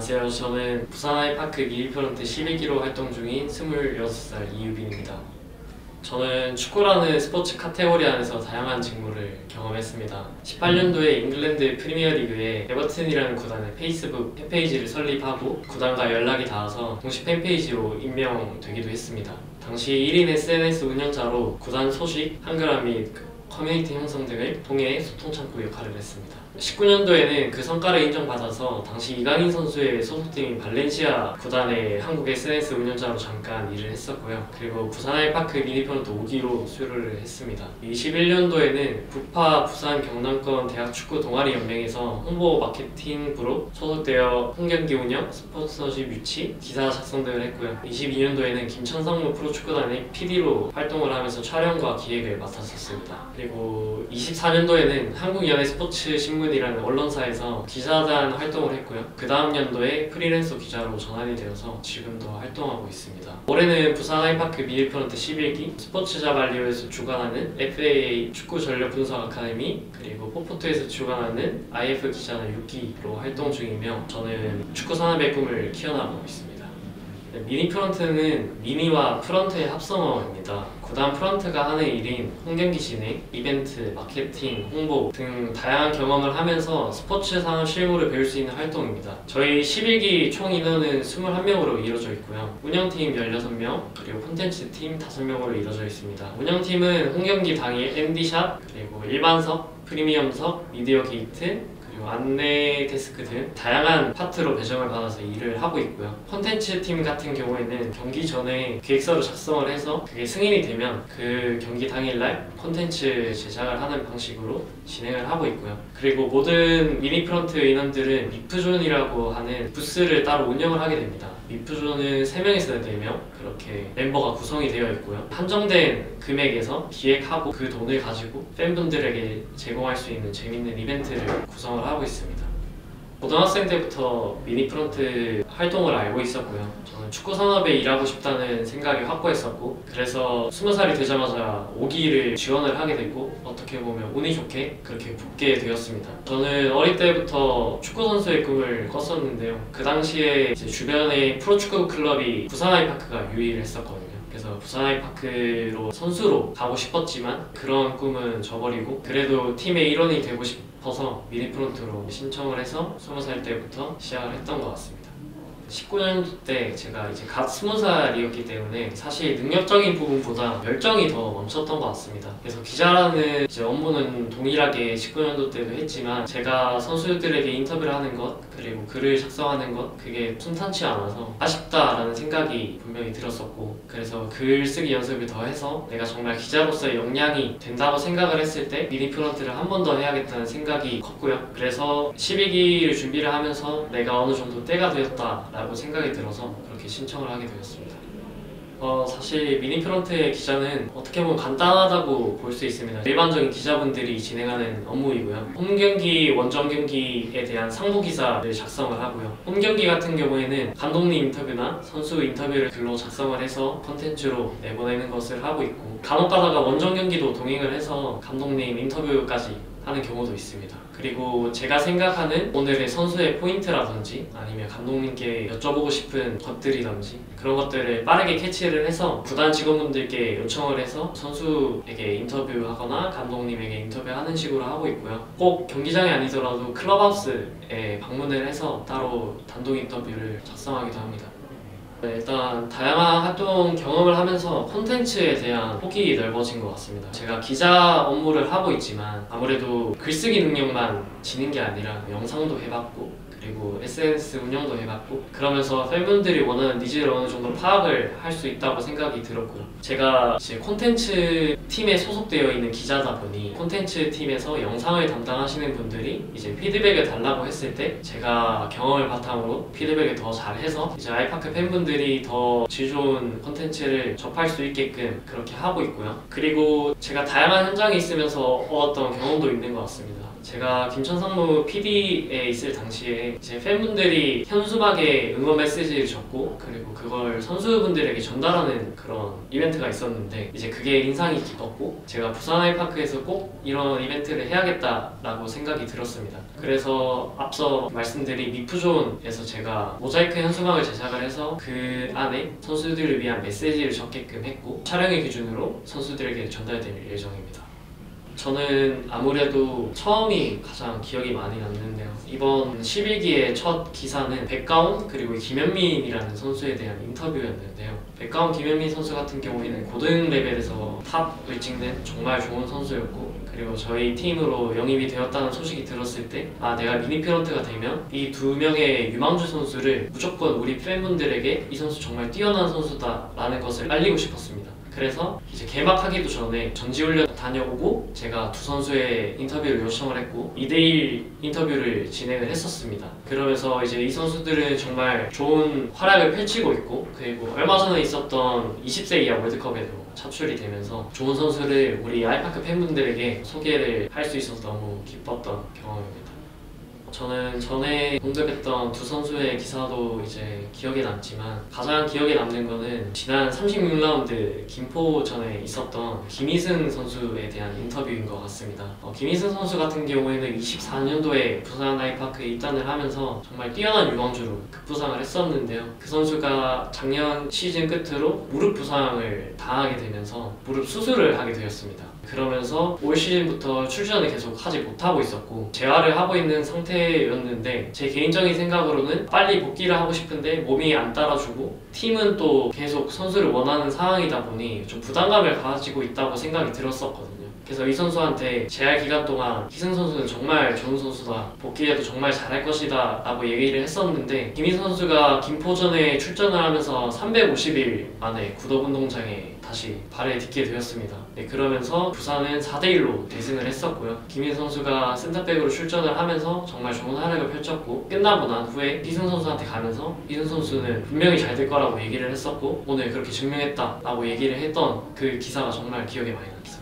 안녕하세요. 저는 부산 아이파크 미니프런트 11기로 활동 중인 26살 이유빈입니다. 저는 축구라는 스포츠 카테고리 안에서 다양한 직무를 경험했습니다. 18년도에 잉글랜드 프리미어리그에 에버튼이라는 구단의 페이스북 팬페이지를 설립하고 구단과 연락이 닿아서 공식 팬페이지로 임명되기도 했습니다. 당시 1인 SNS 운영자로 구단 소식, 한글화 및 커뮤니티 형성 등을 통해 소통 창구 역할을 했습니다. 19년도에는 그 성과를 인정받아서 당시 이강인 선수의 소속팀인 발렌시아 구단의 한국 SNS 운영자로 잠깐 일을 했었고요. 그리고 부산 아이파크 미니프런트 5기로 수료를 했습니다. 21년도에는 부파 부산 경남권 대학 축구 동아리 연맹에서 홍보 마케팅부로 소속되어 홈경기 운영, 스폰서십 유치, 기사 작성 등을 했고요. 22년도에는 김천상무 프로축구단의 PD로 활동을 하면서 촬영과 기획을 맡았었습니다. 그리고 24년도에는 한국연예스포츠신문이라는 언론사에서 기자단 활동을 했고요. 그 다음 연도에 프리랜서 기자로 전환이 되어서 지금도 활동하고 있습니다. 올해는 부산 아이파크 미니프런트 11기, 스포츠자발리오에서 주관하는 FAA 축구 전력 분석 아카데미, 그리고 포포트에서 주관하는 IF 기자단 6기로 활동 중이며 저는 축구 산업의 꿈을 키워나가고 있습니다. 미니프런트는 미니와 프런트의 합성어입니다. 구단 프런트가 하는 일인 홈경기 진행, 이벤트, 마케팅, 홍보 등 다양한 경험을 하면서 스포츠 산업 실무를 배울 수 있는 활동입니다. 저희 11기 총 인원은 21명으로 이루어져 있고요. 운영팀 16명, 그리고 콘텐츠팀 5명으로 이루어져 있습니다. 운영팀은 홈경기 당일 MD샵, 그리고 일반석, 프리미엄석, 미디어 게이트, 안내 데스크 등 다양한 파트로 배정을 받아서 일을 하고 있고요. 콘텐츠 팀 같은 경우에는 경기 전에 기획서를 작성을 해서 그게 승인이 되면 그 경기 당일날 콘텐츠 제작을 하는 방식으로 진행을 하고 있고요. 그리고 모든 미니프런트 인원들은 미프존이라고 하는 부스를 따로 운영을 하게 됩니다. 미프존은 3명에서 4명 그렇게 멤버가 구성이 되어 있고요. 한정된 금액에서 기획하고 그 돈을 가지고 팬분들에게 제공할 수 있는 재밌는 이벤트를 구성을 하고 있습니다. 고등학생 때부터 미니프런트 활동을 알고 있었고요. 저는 축구 산업에 일하고 싶다는 생각이 확고했었고, 그래서 20살이 되자마자 5기를 지원을 하게 됐고, 어떻게 보면 운이 좋게 그렇게 붙게 되었습니다. 저는 어릴 때부터 축구 선수의 꿈을 꿨었는데요. 그 당시에 이제 주변에 프로축구 클럽이 부산 아이파크가 유일했었거든요. 그래서 부산 아이파크로 선수로 가고 싶었지만 그런 꿈은 저버리고 그래도 팀의 일원이 되고 싶어서 미니프런트로 신청을 해서 20살 때부터 시작을 했던 것 같습니다. 19년도 때 제가 이제 갓 20살이었기 때문에 사실 능력적인 부분보다 열정이 더 멈췄던 것 같습니다. 그래서 기자라는 이제 업무는 동일하게 19년도 때도 했지만 제가 선수들에게 인터뷰를 하는 것 그리고 글을 작성하는 것 그게 순탄치 않아서 아쉽다라는 생각이 분명히 들었었고, 그래서 글쓰기 연습을 더 해서 내가 정말 기자로서의 역량이 된다고 생각을 했을 때 미니프런트를 한 번 더 해야겠다는 생각이 컸고요. 그래서 12기를 준비를 하면서 내가 어느 정도 때가 되었다 라고 생각이 들어서 그렇게 신청을 하게 되었습니다. 사실 미니프런트의 기자는 어떻게 보면 간단하다고 볼 수 있습니다. 일반적인 기자분들이 진행하는 업무이고요. 홈경기, 원정경기에 대한 상부기사를 작성을 하고요. 홈경기 같은 경우에는 감독님 인터뷰나 선수 인터뷰를 글로 작성을 해서 컨텐츠로 내보내는 것을 하고 있고, 간혹가다가 원정경기도 동행을 해서 감독님 인터뷰까지 하는 경우도 있습니다. 그리고 제가 생각하는 오늘의 선수의 포인트라든지 아니면 감독님께 여쭤보고 싶은 것들이든지 그런 것들을 빠르게 캐치를 해서 구단 직원분들께 요청을 해서 선수에게 인터뷰하거나 감독님에게 인터뷰하는 식으로 하고 있고요. 꼭 경기장이 아니더라도 클럽하우스에 방문을 해서 따로 단독 인터뷰를 작성하기도 합니다. 일단 다양한 활동 경험을 하면서 콘텐츠에 대한 폭이 넓어진 것 같습니다. 제가 기자 업무를 하고 있지만 아무래도 글쓰기 능력만 지닌 게 아니라 영상도 해봤고 그리고 SNS 운영도 해봤고 그러면서 팬분들이 원하는 니즈를 어느 정도 파악을 할 수 있다고 생각이 들었고요. 제가 이제 콘텐츠 팀에 소속되어 있는 기자다 보니 콘텐츠 팀에서 영상을 담당하시는 분들이 이제 피드백을 달라고 했을 때 제가 경험을 바탕으로 피드백을 더 잘해서 이제 아이파크 팬분들이 더 질 좋은 콘텐츠를 접할 수 있게끔 그렇게 하고 있고요. 그리고 제가 다양한 현장에 있으면서 얻었던 경험도 있는 것 같습니다. 제가 김천상무 PD에 있을 당시에 때 이제 팬분들이 현수막에 응원 메시지를 적고 그리고 그걸 선수분들에게 전달하는 그런 이벤트가 있었는데 이제 그게 인상이 깊었고 제가 부산 아이파크에서 꼭 이런 이벤트를 해야겠다라고 생각이 들었습니다. 그래서 앞서 말씀드린 미프존에서 제가 모자이크 현수막을 제작을 해서 그 안에 선수들을 위한 메시지를 적게끔 했고 촬영의 기준으로 선수들에게 전달될 예정입니다. 저는 아무래도 처음이 가장 기억이 많이 남는데요. 이번 11기의 첫 기사는 백가온 그리고 김현민이라는 선수에 대한 인터뷰였는데요. 백가온 김현민 선수 같은 경우에는 고등 레벨에서 탑을 찍는 정말 좋은 선수였고 그리고 저희 팀으로 영입이 되었다는 소식이 들었을 때 내가 미니피런트가 되면 이 두 명의 유망주 선수를 무조건 우리 팬분들에게 이 선수 정말 뛰어난 선수다 라는 것을 알리고 싶었습니다. 그래서 이제 개막하기도 전에 전지훈련 다녀오고 제가 두 선수의 인터뷰를 요청을 했고 2대1 인터뷰를 진행을 했었습니다. 그러면서 이제 이 선수들은 정말 좋은 활약을 펼치고 있고 그리고 얼마 전에 있었던 20세 이하 월드컵에도 차출이 되면서 좋은 선수를 우리 아이파크 팬분들에게 소개를 할 수 있어서 너무 기뻤던 경험입니다. 저는 전에 언급했던 두 선수의 기사도 이제 기억에 남지만 가장 기억에 남는 거는 지난 36라운드 김포전에 있었던 김희승 선수에 대한 인터뷰인 것 같습니다. 김희승 선수 같은 경우에는 24년도에 부산 아이파크에 입단을 하면서 정말 뛰어난 유망주로 급부상을 했었는데요. 그 선수가 작년 시즌 끝으로 무릎 부상을 당하게 되면서 무릎 수술을 하게 되었습니다. 그러면서 올 시즌부터 출전을 계속 하지 못하고 있었고 재활을 하고 있는 상태였는데 제 개인적인 생각으로는 빨리 복귀를 하고 싶은데 몸이 안 따라주고 팀은 또 계속 선수를 원하는 상황이다 보니 좀 부담감을 가지고 있다고 생각이 들었었거든요. 그래서 이 선수한테 재활 기간 동안 희승 선수는 정말 좋은 선수다, 복귀해도 정말 잘할 것이다 라고 얘기를 했었는데 김희승 선수가 김포전에 출전을 하면서 350일 만에 구덕운동장에 다시 발을 딛게 되었습니다. 그러면서 부산은 4대1로 대승을 했었고요. 김희승 선수가 센터백으로 출전을 하면서 정말 좋은 활약을 펼쳤고 끝나고 난 후에 희승 선수한테 가면서 희승 선수는 분명히 잘 될 거라고 얘기를 했었고 오늘 그렇게 증명했다 라고 얘기를 했던 그 기사가 정말 기억에 많이 남습니다.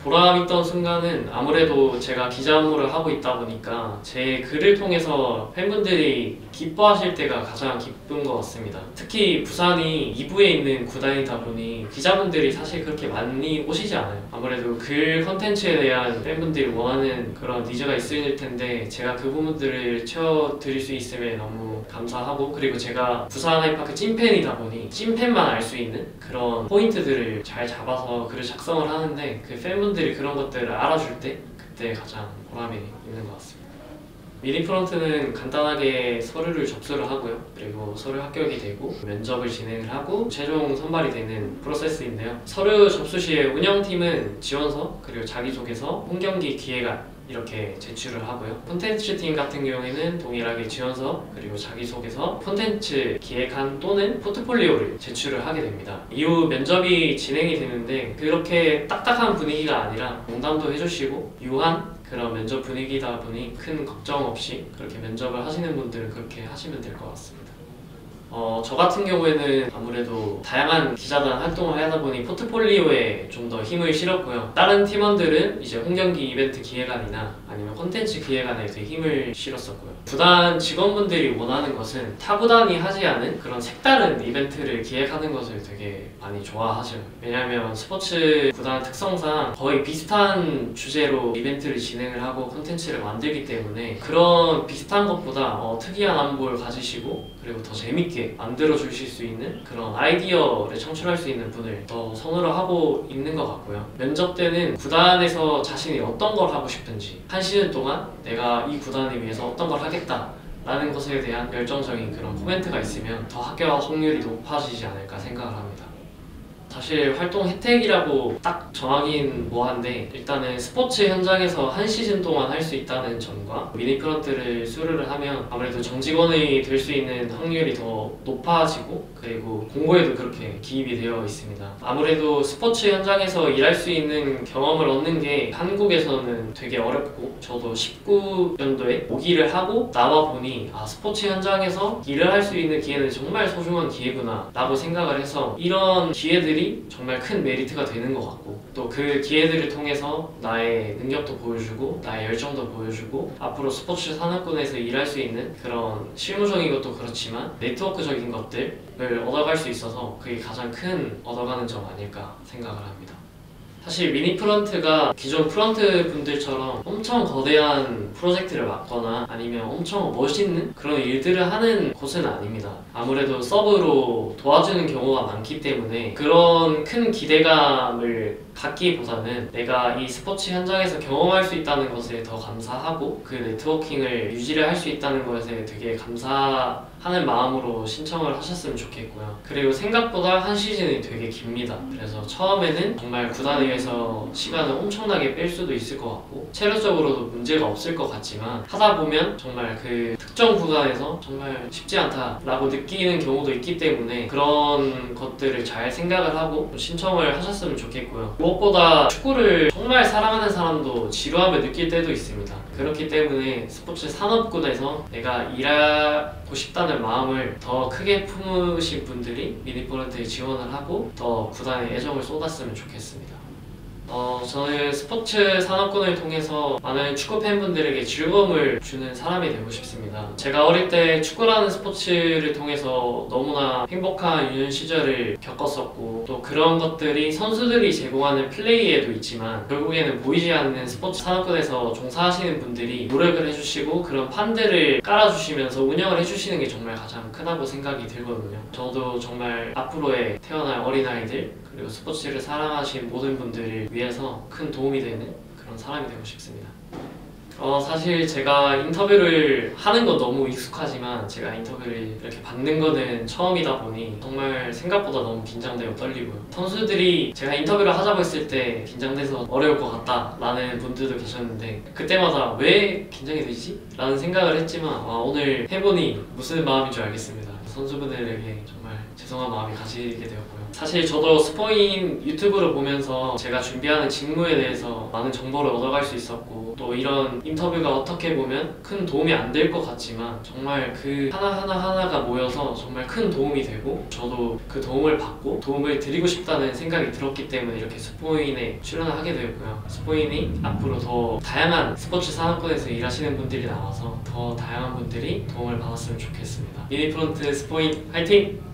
보람 있던 순간은 아무래도 제가 기자 업무를 하고 있다 보니까 제 글을 통해서 팬분들이 기뻐하실 때가 가장 기쁜 것 같습니다. 특히 부산이 2부에 있는 구단이다 보니 기자분들이 사실 그렇게 많이 오시지 않아요. 아무래도 글 컨텐츠에 대한 팬분들이 원하는 그런 니즈가 있을 텐데 제가 그 부분들을 채워드릴 수 있음에 너무 감사하고 그리고 제가 부산 아이파크 찐팬이다 보니 찐팬만 알 수 있는 그런 포인트들을 잘 잡아서 글을 작성을 하는데 그 팬분들이 그런 것들을 알아줄 때 그때 가장 보람이 있는 것 같습니다. 미니프런트는 간단하게 서류를 접수를 하고요. 그리고 서류 합격이 되고 면접을 진행을 하고 최종 선발이 되는 프로세스인데요. 서류 접수 시에 운영팀은 지원서 그리고 자기소개서, 홈경기 기획안 이렇게 제출을 하고요. 콘텐츠 팀 같은 경우에는 동일하게 지원서 그리고 자기소개서, 콘텐츠 기획안 또는 포트폴리오를 제출을 하게 됩니다. 이후 면접이 진행이 되는데 그렇게 딱딱한 분위기가 아니라 농담도 해주시고 유한 그런 면접 분위기다 보니 큰 걱정 없이 그렇게 면접을 하시는 분들은 그렇게 하시면 될 것 같습니다. 저 같은 경우에는 아무래도 다양한 기자단 활동을 하다 보니 포트폴리오에 좀 더 힘을 실었고요. 다른 팀원들은 이제 홈경기 이벤트 기획안이나 아니면 콘텐츠 기획안에 되게 힘을 실었었고요. 구단 직원분들이 원하는 것은 타 구단이 하지 않은 그런 색다른 이벤트를 기획하는 것을 되게 많이 좋아하죠. 왜냐하면 스포츠 구단 특성상 거의 비슷한 주제로 이벤트를 진행을 하고 콘텐츠를 만들기 때문에 그런 비슷한 것보다 특이한 안목을 가지시고 그리고 더 재밌게 만들어 주실 수 있는 그런 아이디어를 창출할 수 있는 분을 더 선호를 하고 있는 것 같고요. 면접 때는 구단에서 자신이 어떤 걸 하고 싶은지 한 시즌 동안 내가 이 구단을 위해서 어떤 걸 하겠다 라는 것에 대한 열정적인 그런 코멘트가 있으면 더 합격 확률이 높아지지 않을까 생각을 합니다. 사실 활동 혜택이라고 딱 정하긴 뭐한데 일단은 스포츠 현장에서 한 시즌 동안 할 수 있다는 점과 미니프런트를 수료를 하면 아무래도 정직원이 될 수 있는 확률이 더 높아지고 그리고 공고에도 그렇게 기입이 되어 있습니다. 아무래도 스포츠 현장에서 일할 수 있는 경험을 얻는 게 한국에서는 되게 어렵고, 저도 19년도에 모기를 하고 나와 보니 스포츠 현장에서 일을 할 수 있는 기회는 정말 소중한 기회구나 라고 생각을 해서 이런 기회들이 정말 큰 메리트가 되는 것 같고, 또 그 기회들을 통해서 나의 능력도 보여주고 나의 열정도 보여주고 앞으로 스포츠 산업군에서 일할 수 있는 그런 실무적인 것도 그렇지만 네트워크적인 것들을 얻어갈 수 있어서 그게 가장 큰 얻어가는 점 아닐까 생각을 합니다. 사실 미니 프런트가 기존 프런트 분들처럼 엄청 거대한 프로젝트를 맡거나 아니면 엄청 멋있는 그런 일들을 하는 곳은 아닙니다. 아무래도 서브로 도와주는 경우가 많기 때문에 그런 큰 기대감을 갖기보다는 내가 이 스포츠 현장에서 경험할 수 있다는 것에 더 감사하고 그 네트워킹을 유지를 할 수 있다는 것에 되게 감사하는 마음으로 신청을 하셨으면 좋겠고요. 그리고 생각보다 한 시즌이 되게 깁니다. 그래서 처음에는 정말 구단에 위해서 시간을 엄청나게 뺄 수도 있을 것 같고 체력적으로도 문제가 없을 것 같지만 하다 보면 정말 그 특정 구단에서 정말 쉽지 않다라고 느끼는 경우도 있기 때문에 그런 것들을 잘 생각을 하고 신청을 하셨으면 좋겠고요. 무엇보다 축구를 정말 사랑하는 사람도 지루함을 느낄 때도 있습니다. 그렇기 때문에 스포츠 산업군에서 내가 일하고 싶다는 마음을 더 크게 품으신 분들이 미니프런트에 지원을 하고 더 구단에 애정을 쏟았으면 좋겠습니다. 저는 스포츠 산업군을 통해서 많은 축구 팬분들에게 즐거움을 주는 사람이 되고 싶습니다. 제가 어릴 때 축구라는 스포츠를 통해서 너무나 행복한 유년 시절을 겪었었고, 또 그런 것들이 선수들이 제공하는 플레이에도 있지만 결국에는 보이지 않는 스포츠 산업군에서 종사하시는 분들이 노력을 해주시고 그런 판들을 깔아주시면서 운영을 해주시는 게 정말 가장 크다고 생각이 들거든요. 저도 정말 앞으로의 태어날 어린아이들 그리고 스포츠를 사랑하신 모든 분들을 위해서 큰 도움이 되는 그런 사람이 되고 싶습니다. 사실 제가 인터뷰를 하는 건 너무 익숙하지만 제가 인터뷰를 이렇게 받는 거는 처음이다 보니 정말 생각보다 너무 긴장되고 떨리고요. 선수들이 제가 인터뷰를 하자고 했을 때 긴장돼서 어려울 것 같다 라는 분들도 계셨는데 그때마다 왜 긴장이 되지? 라는 생각을 했지만 오늘 해보니 무슨 마음인 줄 알겠습니다. 선수분들에게 정말 죄송한 마음이 가지게 되었고요. 사실 저도 스포인 유튜브를 보면서 제가 준비하는 직무에 대해서 많은 정보를 얻어갈 수 있었고, 또 이런 인터뷰가 어떻게 보면 큰 도움이 안 될 것 같지만 정말 그 하나하나가 모여서 정말 큰 도움이 되고, 저도 그 도움을 받고 도움을 드리고 싶다는 생각이 들었기 때문에 이렇게 스포인에 출연을 하게 되었고요. 스포인이 앞으로 더 다양한 스포츠 산업군에서 일하시는 분들이 나와서 더 다양한 분들이 도움을 받았으면 좋겠습니다. 미니프런트 스포인 화이팅!